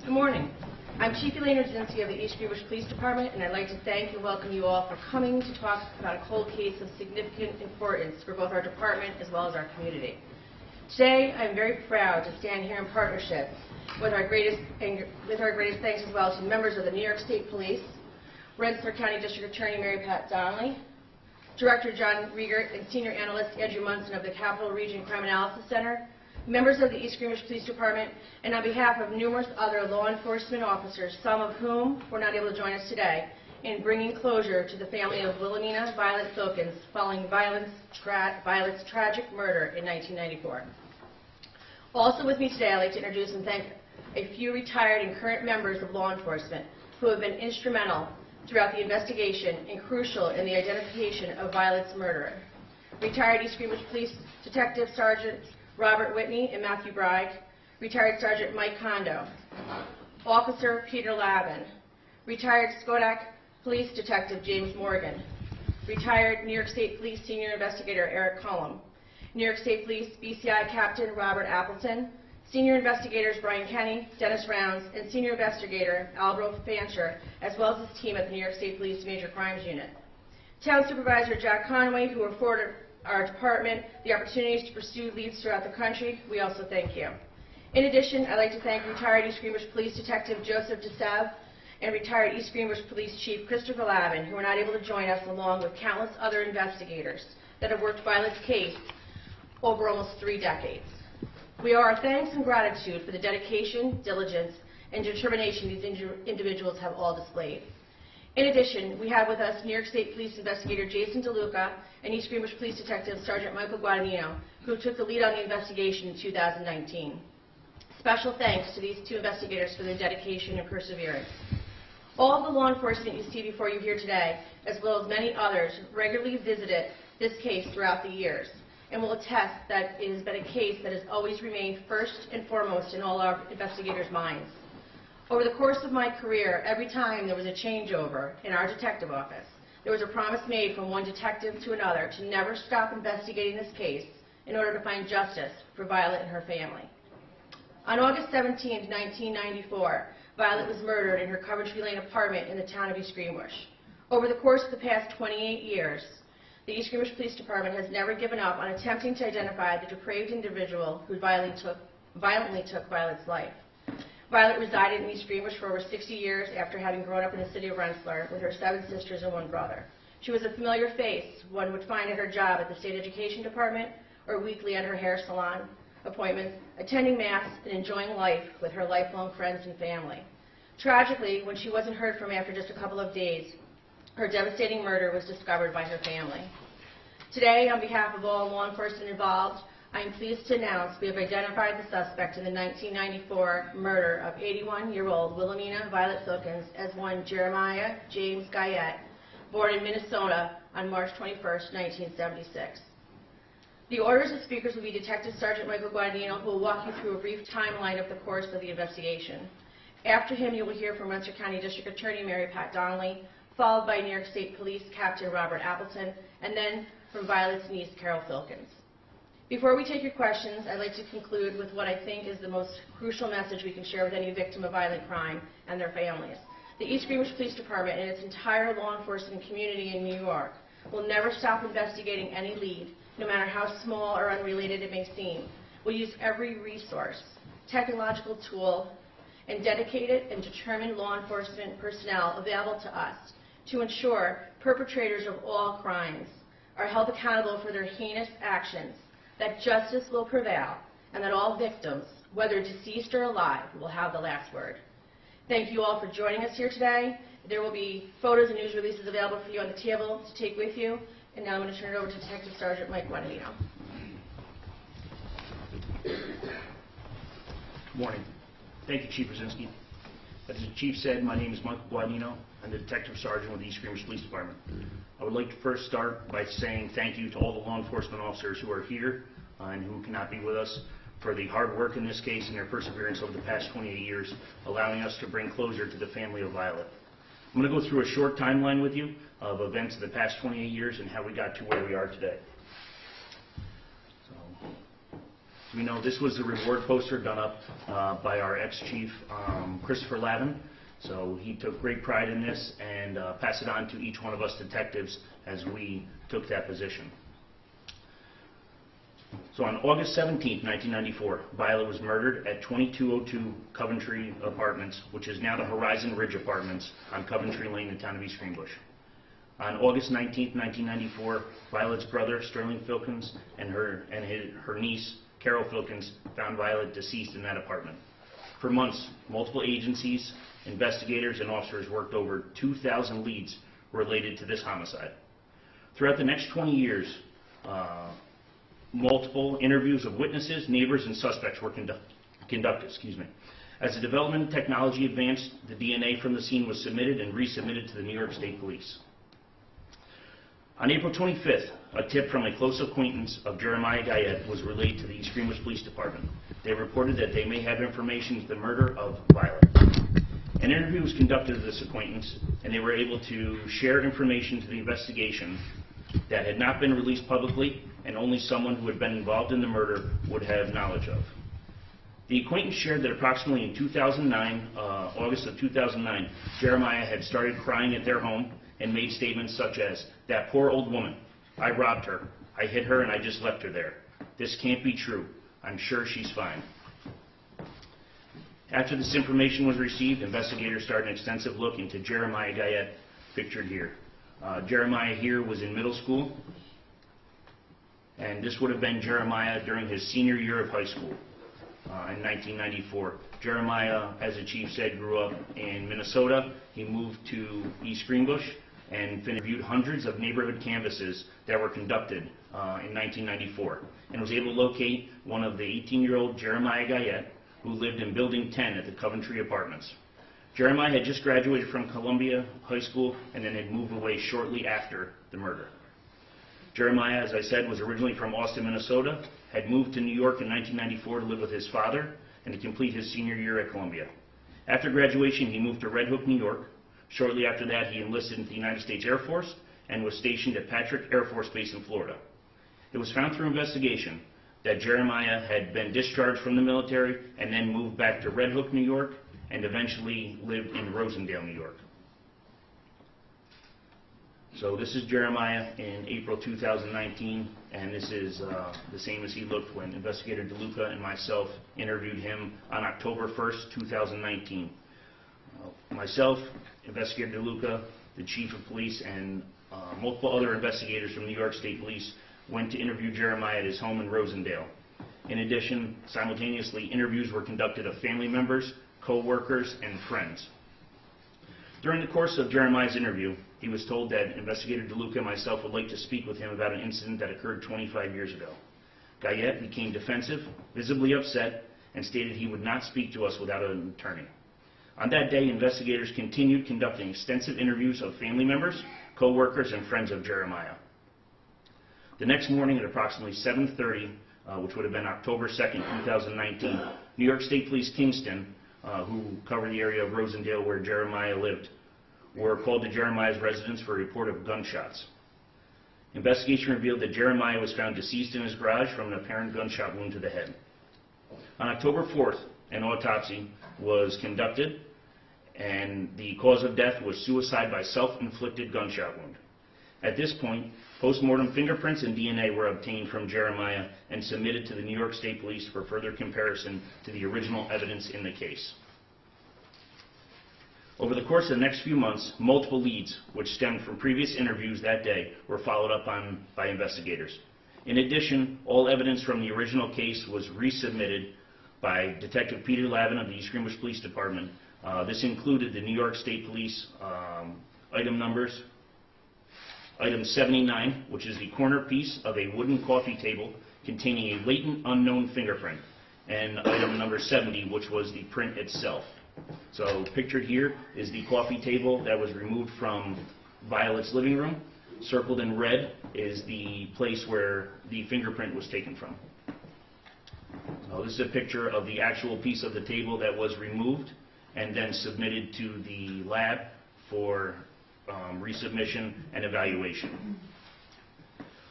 Good morning. I'm Chief Elaine Rudzinski of the East Greenbush Police Department, and I'd like to thank and welcome you all for coming to talk about a cold case of significant importance for both our department as well as our community. Today, I'm very proud to stand here in partnership with our greatest thanks as well to members of the New York State Police, Rensselaer County District Attorney Mary Pat Donnelly, Director John Riegert, and Senior Analyst Andrew Munson of the Capital Region Crime Analysis Center, members of the East Greenbush Police Department, and on behalf of numerous other law enforcement officers, some of whom were not able to join us today, in bringing closure to the family of Wilhelmina Violet Filkins following Violet's tragic murder in 1994. Also with me today, I'd like to introduce and thank a few retired and current members of law enforcement who have been instrumental throughout the investigation and crucial in the identification of Violet's murderer. Retired East Greenbush Police Detective Sergeant Robert Whitney and Matthew Bragg, retired Sergeant Mike Kondo, Officer Peter Lavin, retired Skodak Police Detective James Morgan, retired New York State Police Senior Investigator Eric Cullum, New York State Police BCI Captain Robert Appleton, Senior Investigators Brian Kenny, Dennis Rounds, and Senior Investigator Albro Fancher, as well as his team at the New York State Police Major Crimes Unit. Town Supervisor Jack Conway, who afforded our department the opportunities to pursue leads throughout the country. We also thank you. In addition, I'd like to thank retired East Greenbush Police Detective Joseph DeSav and retired East Greenbush Police Chief Christopher Lavin, who were not able to join us, along with countless other investigators that have worked Violet's case over almost 3 decades. We owe our thanks and gratitude for the dedication, diligence, and determination these individuals have all displayed. In addition, we have with us New York State Police Investigator Jason DeLuca and East Greenbush Police Detective Sergeant Michael Guadagnino, who took the lead on the investigation in 2019. Special thanks to these 2 investigators for their dedication and perseverance. All of the law enforcement you see before you here today, as well as many others, regularly visited this case throughout the years, and will attest that it has been a case that has always remained first and foremost in all our investigators' minds. Over the course of my career, every time there was a changeover in our detective office, there was a promise made from one detective to another to never stop investigating this case in order to find justice for Violet and her family. On August 17, 1994, Violet was murdered in her Coventry Lane apartment in the town of East Greenbush. Over the course of the past 28 years, the East Greenbush Police Department has never given up on attempting to identify the depraved individual who violently took Violet's life. Violet resided in East Greenbush for over 60 years after having grown up in the city of Rensselaer with her 7 sisters and 1 brother. She was a familiar face one would find at her job at the State Education Department or weekly at her hair salon appointments, attending Mass and enjoying life with her lifelong friends and family. Tragically, when she wasn't heard from after just a couple of days, her devastating murder was discovered by her family. Today, on behalf of all law enforcement involved, I am pleased to announce we have identified the suspect in the 1994 murder of 81-year-old Wilhelmina Violet Filkins as one Jeremiah James Guyette, born in Minnesota on March 21, 1976. The orders of speakers will be Detective Sergeant Michael Guadagnino, who will walk you through a brief timeline of the course of the investigation. After him, you will hear from Rensselaer County District Attorney Mary Pat Donnelly, followed by New York State Police Captain Robert Appleton, and then from Violet's niece, Carol Filkins. Before we take your questions, I'd like to conclude with what I think is the most crucial message we can share with any victim of violent crime and their families. The East Greenbush Police Department and its entire law enforcement community in New York will never stop investigating any lead, no matter how small or unrelated it may seem. We'll use every resource, technological tool, and dedicated and determined law enforcement personnel available to us to ensure perpetrators of all crimes are held accountable for their heinous actions, that justice will prevail, and that all victims, whether deceased or alive, will have the last word. Thank you all for joining us here today. There will be photos and news releases available for you on the table to take with you. And now I'm going to turn it over to Detective Sergeant Mike Guadagnino. Good morning. Thank you, Chief Rudzinski. As the Chief said, my name is Michael Guadagnino. I'm the Detective Sergeant with the East Greenbush Police Department. I would like to first start by saying thank you to all the law enforcement officers who are here and who cannot be with us for the hard work in this case and their perseverance over the past 28 years, allowing us to bring closure to the family of Violet. I'm going to go through a short timeline with you of events of the past 28 years and how we got to where we are today. So, we know, this was the reward poster done up by our ex-chief, Christopher Lavin. So he took great pride in this and passed it on to each one of us detectives as we took that position. So on August 17, 1994, Violet was murdered at 2202 Coventry Apartments, which is now the Horizon Ridge Apartments on Coventry Lane in the town of East Greenbush. On August 19, 1994, Violet's brother, Sterling Filkins, and her niece, Carol Filkins, found Violet deceased in that apartment. For months, multiple agencies, investigators, and officers worked over 2,000 leads related to this homicide. Throughout the next 20 years, multiple interviews of witnesses, neighbors, and suspects were conducted. As the development of technology advanced, the DNA from the scene was submitted and resubmitted to the New York State Police. On April 25th, a tip from a close acquaintance of Jeremiah Guyette was relayed to the East Greenbush Police Department. They reported that they may have information to the murder of Violet. An interview was conducted of this acquaintance, and they were able to share information to the investigation that had not been released publicly and only someone who had been involved in the murder would have knowledge of. The acquaintance shared that approximately in 2009, August of 2009, Jeremiah had started crying at their home and made statements such as, "That poor old woman, I robbed her, I hit her and I just left her there. This can't be true. I'm sure she's fine." After this information was received, investigators started an extensive look into Jeremiah Guyette, pictured here. Jeremiah here was in middle school, and this would have been Jeremiah during his senior year of high school in 1994. Jeremiah, as the chief said, grew up in Minnesota. He moved to East Greenbush and interviewed hundreds of neighborhood canvasses that were conducted in 1994 and was able to locate one of the 18-year-old Jeremiah Guyette, who lived in Building 10 at the Coventry Apartments. Jeremiah had just graduated from Columbia High School and then had moved away shortly after the murder. Jeremiah, as I said, was originally from Austin, Minnesota, had moved to New York in 1994 to live with his father and to complete his senior year at Columbia. After graduation, he moved to Red Hook, New York. Shortly after that, he enlisted into the United States Air Force and was stationed at Patrick Air Force Base in Florida. It was found through investigation that Jeremiah had been discharged from the military and then moved back to Red Hook, New York, and eventually lived in Rosendale, New York. So this is Jeremiah in April 2019, and this is the same as he looked when Investigator DeLuca and myself interviewed him on October 1st, 2019. Myself, Investigator DeLuca, the Chief of Police, and multiple other investigators from New York State Police went to interview Jeremiah at his home in Rosendale. In addition, simultaneously, interviews were conducted of family members, co-workers, and friends. During the course of Jeremiah's interview, he was told that Investigator DeLuca and myself would like to speak with him about an incident that occurred 25 years ago. Guyette became defensive, visibly upset, and stated he would not speak to us without an attorney. On that day, investigators continued conducting extensive interviews of family members, co-workers, and friends of Jeremiah. The next morning at approximately 7:30, which would have been October 2nd, 2019, New York State Police Kingston, who cover the area of Rosendale where Jeremiah lived, were called to Jeremiah's residence for a report of gunshots. Investigation revealed that Jeremiah was found deceased in his garage from an apparent gunshot wound to the head. On October 4th, an autopsy was conducted, and the cause of death was suicide by self-inflicted gunshot wound. At this point, post-mortem fingerprints and DNA were obtained from Jeremiah and submitted to the New York State Police for further comparison to the original evidence in the case. Over the course of the next few months, multiple leads, which stemmed from previous interviews that day, were followed up on by investigators. In addition, all evidence from the original case was resubmitted by Detective Peter Lavin of the East Greenbush Police Department. This included the New York State Police item numbers. Item 79, which is the corner piece of a wooden coffee table containing a latent unknown fingerprint, and item number 70, which was the print itself. So pictured here is the coffee table that was removed from Violet's living room. Circled in red is the place where the fingerprint was taken from. So this is a picture of the actual piece of the table that was removed and then submitted to the lab for resubmission and evaluation.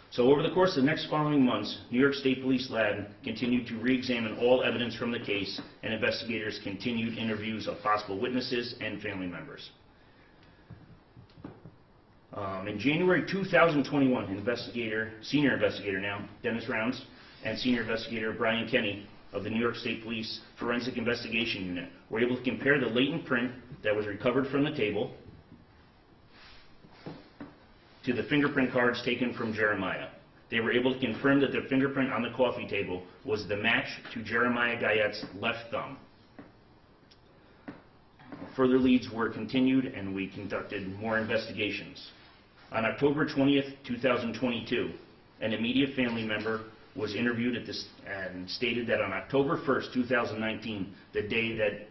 So over the course of the next following months, New York State Police Lab continued to re-examine all evidence from the case, and investigators continued interviews of possible witnesses and family members. In January 2021, senior investigator now, Dennis Rounds, and senior investigator Brian Kenny of the New York State Police Forensic Investigation Unit were able to compare the latent print that was recovered from the table to the fingerprint cards taken from Jeremiah. They were able to confirm that the fingerprint on the coffee table was the match to Jeremiah Guyette's left thumb. Further leads were continued, and we conducted more investigations. On October 20th, 2022, an immediate family member was interviewed at this and stated that on October 1st, 2019, the day that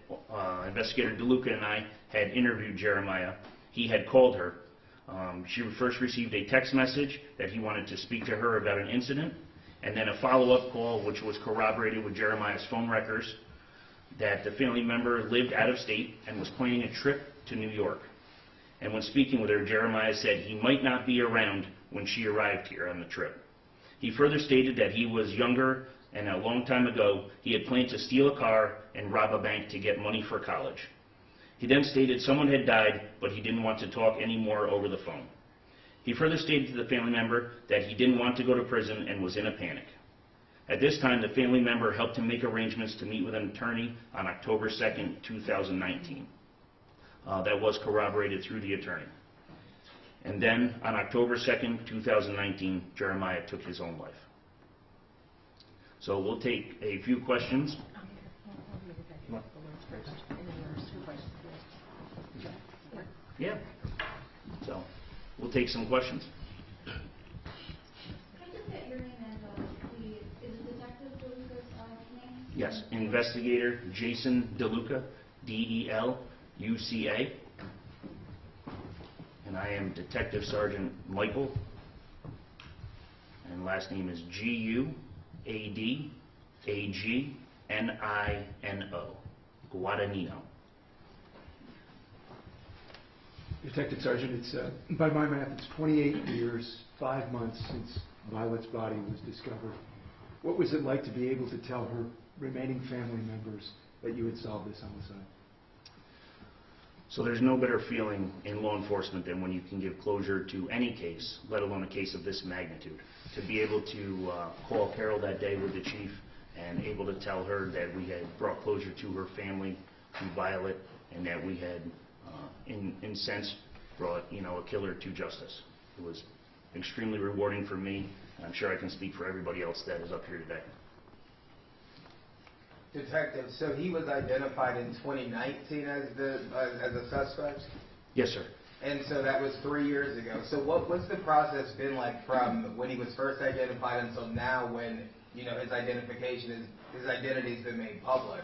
Investigator DeLuca and I had interviewed Jeremiah, he had called her. She first received a text message that he wanted to speak to her about an incident, and then a follow-up call which was corroborated with Jeremiah's phone records that the family member lived out of state and was planning a trip to New York. And when speaking with her, Jeremiah said he might not be around when she arrived here on the trip. He further stated that he was younger and a long time ago he had planned to steal a car and rob a bank to get money for college. He then stated someone had died, but he didn't want to talk anymore over the phone. He further stated to the family member that he didn't want to go to prison and was in a panic. At this time, the family member helped him make arrangements to meet with an attorney on October 2nd, 2019. That was corroborated through the attorney. And then, on October 2nd, 2019, Jeremiah took his own life. So we'll take a few questions. Yeah. So we'll take some questions. Can I just get your name and please, is it Detective DeLuca's name? Yes, Investigator Jason DeLuca, D-E-L-U-C-A. And I am Detective Sergeant Michael, and last name is G-U-A-D-A-G-N-I-N-O, Guadagnino. Detective Sergeant, it's, by my math, it's 28 years, 5 months since Violet's body was discovered. What was it like to be able to tell her remaining family members that you had solved this homicide? So there's no better feeling in law enforcement than when you can give closure to any case, let alone a case of this magnitude. To be able to call Carol that day with the chief and able to tell her that we had brought closure to her family, to Violet, and that we had, in sense, brought a killer to justice. It was extremely rewarding for me, and I'm sure I can speak for everybody else that is up here today. Detective, so he was identified in 2019 as a suspect? Yes, sir. And so that was 3 years ago. So what's the process been like from when he was first identified until now when, his identity's been made public?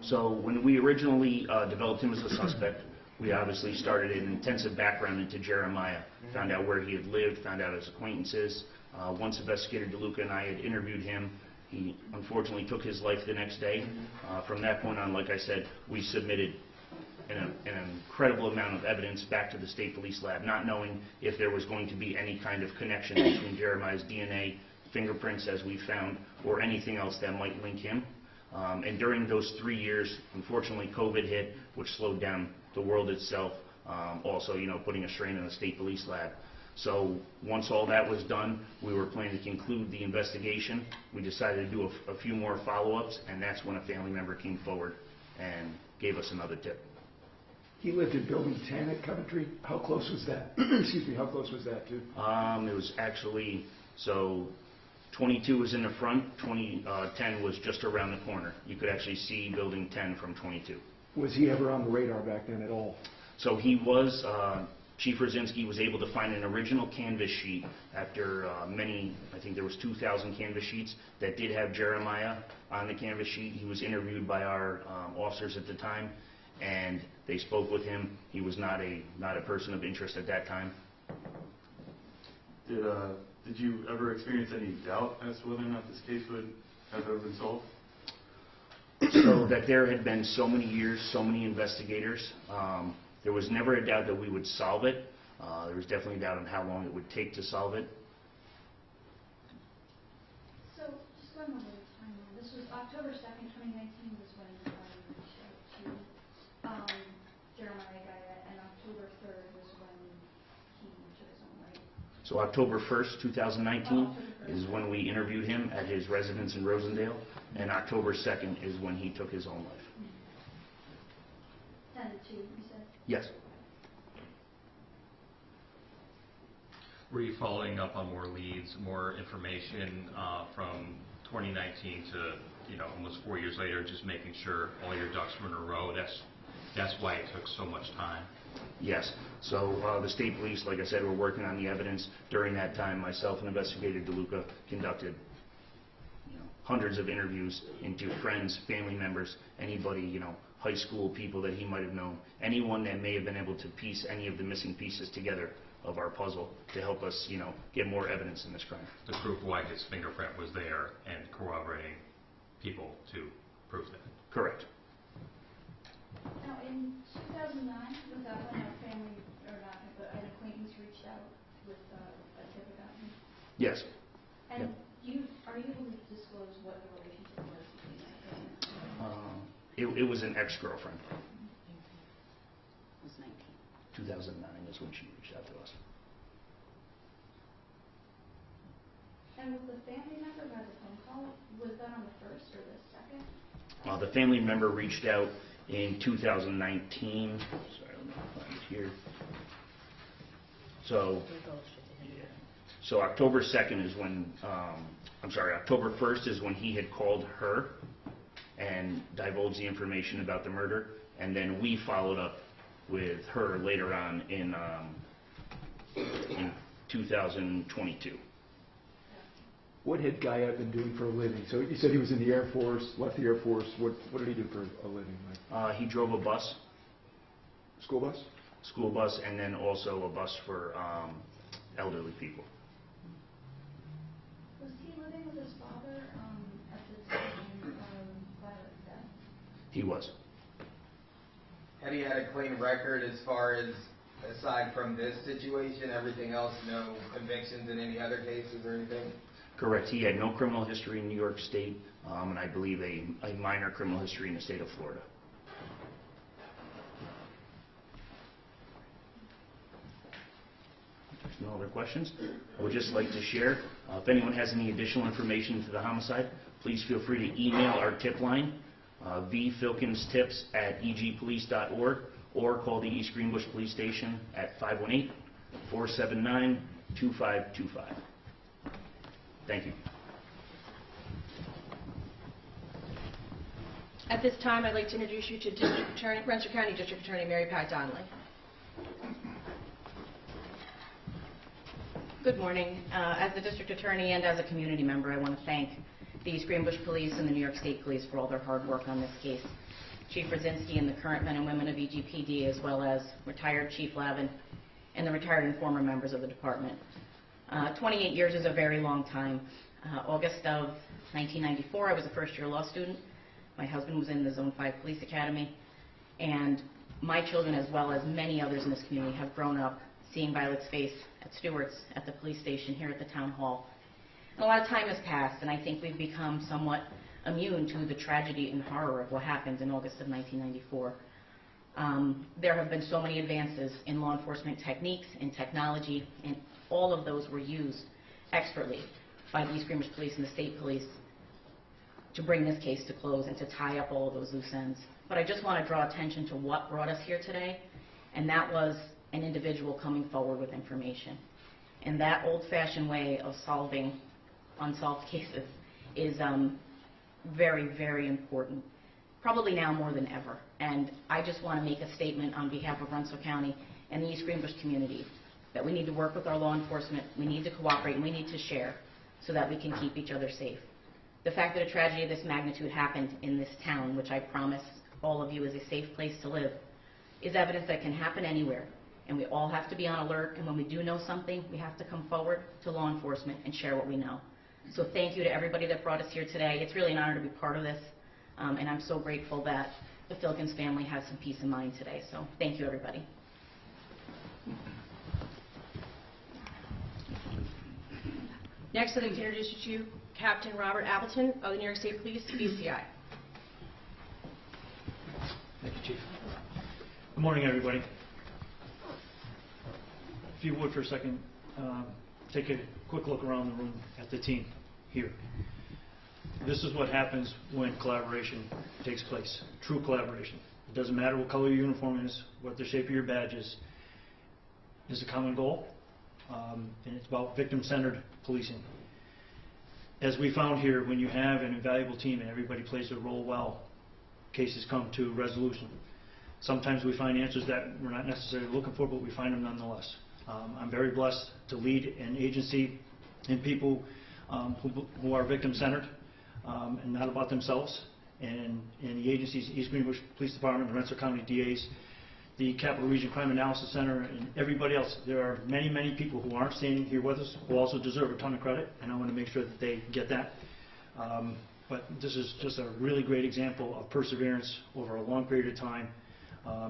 So when we originally developed him as a suspect, we obviously started an intensive background into Jeremiah, found out where he had lived, found out his acquaintances. Once Investigator DeLuca and I had interviewed him, he unfortunately took his life the next day. From that point on, like I said, we submitted an incredible amount of evidence back to the State Police Lab, not knowing if there was going to be any kind of connection between Jeremiah's DNA, fingerprints as we found, or anything else that might link him. And during those 3 years, unfortunately, COVID hit, which slowed down the world itself, also, putting a strain on the State Police Lab. So once all that was done, we were planning to conclude the investigation. We decided to do a few more follow-ups, and that's when a family member came forward and gave us another tip. He lived in Building 10 at Coventry. How close was that? Excuse me, how close was that to? It was actually, 22 was in the front, 10 was just around the corner. You could actually see Building 10 from 22. Was he ever on the radar back then at all? So he was, Chief Rosinski was able to find an original canvas sheet after I think there was 2,000 canvas sheets that did have Jeremiah on the canvas sheet. He was interviewed by our officers at the time, and they spoke with him. He was not a person of interest at that time. Did you ever experience any doubt as to whether or not this case would have ever been solved? So that there had been so many years, so many investigators, there was never a doubt that we would solve it. There was definitely doubt on how long it would take to solve it. So, just going over the timeline, this was October 2nd, 2019 was when reached out to Jeremiah Guyette, and October 3rd was when he took his own life. So October 1st, 2019 is when we interviewed him at his residence in Rosendale, and October 2nd is when he took his own life. 10 to 2, you said? Yes. Were you following up on more leads, more information from 2019 to, almost 4 years later, just making sure all your ducks were in a row? That's why it took so much time. Yes. So the state police, like I said, were working on the evidence. During that time, myself and Investigator DeLuca conducted hundreds of interviews into friends, family members, anybody, high school people that he might have known, anyone that may have been able to piece any of the missing pieces together of our puzzle to help us, get more evidence in this crime. To prove why his fingerprint was there and corroborating people to prove that. Correct. Now, in 2009, was that when a family, or not, but an acquaintance reached out with a tip about him? Yes. And are you able to disclose what the relationship was between that family? It was an ex-girlfriend. It was 19. 2009 is when she reached out to us. And with the family member who had the phone call, was that on the 1st or the 2nd? The family member reached out in 2019. Sorry, let me find it here. So October 2nd is when, October 1st is when he had called her and divulged the information about the murder, and then we followed up with her later on in 2022. What had Guyette been doing for a living? So you said he was in the Air Force, left the Air Force. What did he do for a living? He drove a bus, School bus? school bus, and then also a bus for elderly people. Was he living with his father at the time of Violet's death? He was. Had he had a clean record as far as, aside from this situation, everything else, no convictions in any other cases or anything? Correct. He had no criminal history in New York State, and I believe a minor criminal history in the state of Florida. If there's no other questions, I would just like to share, if anyone has any additional information to the homicide, please feel free to email our tip line, vfilkinstips@egpolice.org, or call the East Greenbush Police Station at 518-479-2525. Thank you. At this time, I'd like to introduce you to Rensselaer County District Attorney Mary Pat Donnelly. Good morning. As the District Attorney and as a community member, I want to thank the East Greenbush Police and the New York State Police for all their hard work on this case. Chief Brzezinski and the current men and women of EGPD, as well as retired Chief Lavin and the retired and former members of the department. 28 years is a very long time. August of 1994, I was a first-year law student. My husband was in the Zone 5 Police Academy, and my children, as well as many others in this community, have grown up seeing Violet's face at Stewart's, at the police station, here at the town hall. And a lot of time has passed, and I think we've become somewhat immune to the tragedy and horror of what happened in August of 1994. There have been so many advances in law enforcement techniques and technology, and all of those were used expertly by the East Greenbush Police and the state police to bring this case to close and to tie up all of those loose ends. But I just want to draw attention to what brought us here today, and that was an individual coming forward with information. And that old-fashioned way of solving unsolved cases is very, very important, probably now more than ever. And I just want to make a statement on behalf of Rensselaer County and the East Greenbush community that we need to work with our law enforcement, we need to cooperate, and we need to share so that we can keep each other safe. The fact that a tragedy of this magnitude happened in this town, which I promise all of you is a safe place to live, is evidence that can happen anywhere. And we all have to be on alert, and when we do know something, we have to come forward to law enforcement and share what we know. So thank you to everybody that brought us here today. It's really an honor to be part of this, and I'm so grateful that the Filkins family has some peace of mind today. So thank you, everybody. Next, I'd like to introduce you to Captain Robert Appleton of the New York State Police, BCI. Thank you, Chief. Good morning, everybody. If you would, for a second, take a quick look around the room at the team here. This is what happens when collaboration takes place, true collaboration. It doesn't matter what color your uniform is, what the shape of your badge is. There's a common goal, and it's about victim-centered policing. As we found here, when you have an invaluable team and everybody plays their role well, cases come to resolution. Sometimes we find answers that we're not necessarily looking for, but we find them nonetheless. I'm very blessed to lead an agency and people who are victim-centered and not about themselves. And the agencies, East Greenbush Police Department, the Rensselaer County DAs, the Capital Region Crime Analysis Center, and everybody else. There are many, many people who aren't standing here with us who also deserve a ton of credit, and I want to make sure that they get that. But this is just a really great example of perseverance over a long period of time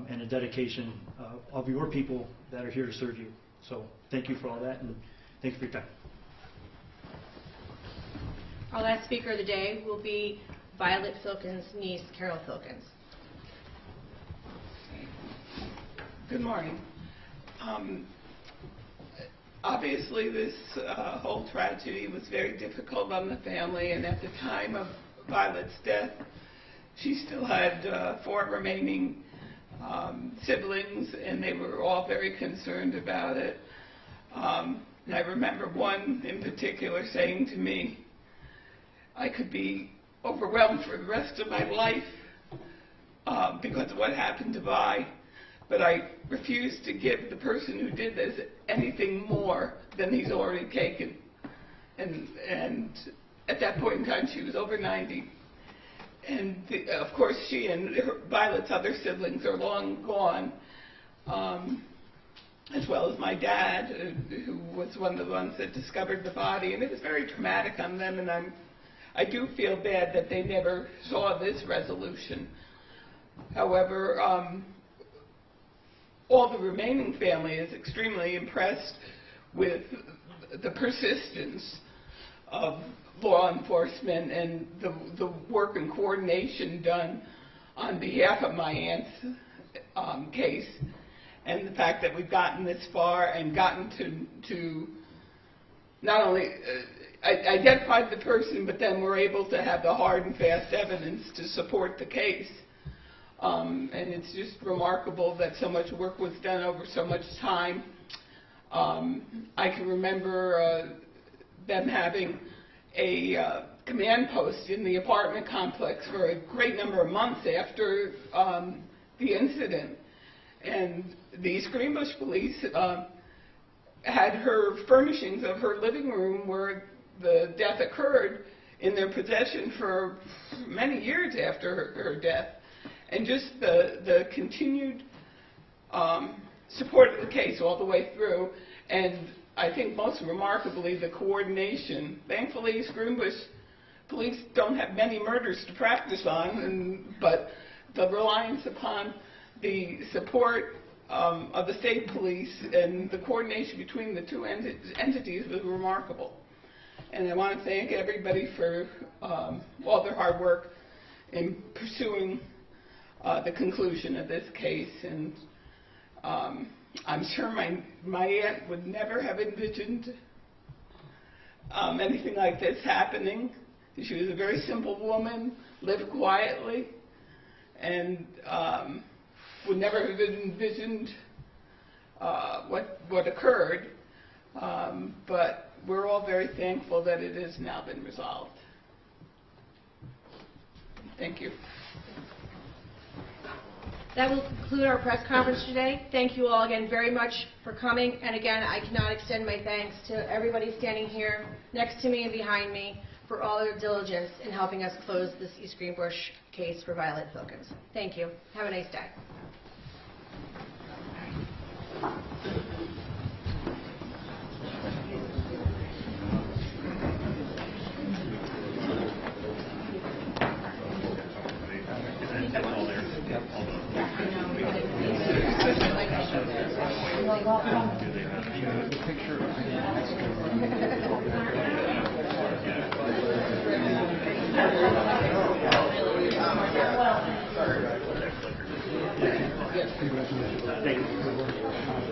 and a dedication of your people that are here to serve you. So thank you for all that, and thank you for your time. Our last speaker of the day will be Violet Filkins' niece, Carol Filkins. Good morning. Obviously, this whole tragedy was very difficult on the family, and at the time of Violet's death, she still had 4 remaining siblings, and they were all very concerned about it. And I remember one in particular saying to me, I could be overwhelmed for the rest of my life because of what happened to Vi, but I refuse to give the person who did this anything more than he's already taken. And at that point in time, she was over 90. And of course, she and Violet's other siblings are long gone, as well as my dad, who was one of the ones that discovered the body. And it was very traumatic on them, and I do feel bad that they never saw this resolution. However, all the remaining family is extremely impressed with the persistence of law enforcement and the work and coordination done on behalf of my aunt's case, and the fact that we've gotten this far and gotten to not only identify the person, but then we're able to have the hard and fast evidence to support the case. And it's just remarkable that so much work was done over so much time. I can remember them having a command post in the apartment complex for a great number of months after the incident. And the East Greenbush police had her furnishings of her living room where the death occurred in their possession for many years after her death. And just the continued support of the case all the way through, and I think most remarkably the coordination. Thankfully, East Greenbush police don't have many murders to practice on, but the reliance upon the support of the state police and the coordination between the two entities was remarkable. And I want to thank everybody for all their hard work in pursuing the conclusion of this case. And I'm sure my aunt would never have envisioned anything like this happening. She was a very simple woman, lived quietly, and would never have envisioned what occurred. But we're all very thankful that it has now been resolved. Thank you. That will conclude our press conference today. Thank you all again very much for coming. And again, I cannot extend my thanks to everybody standing here next to me and behind me for all their diligence in helping us close this East Greenbush case for Violet Filkins. Thank you. Have a nice day. The picture. Congratulations. Thank you.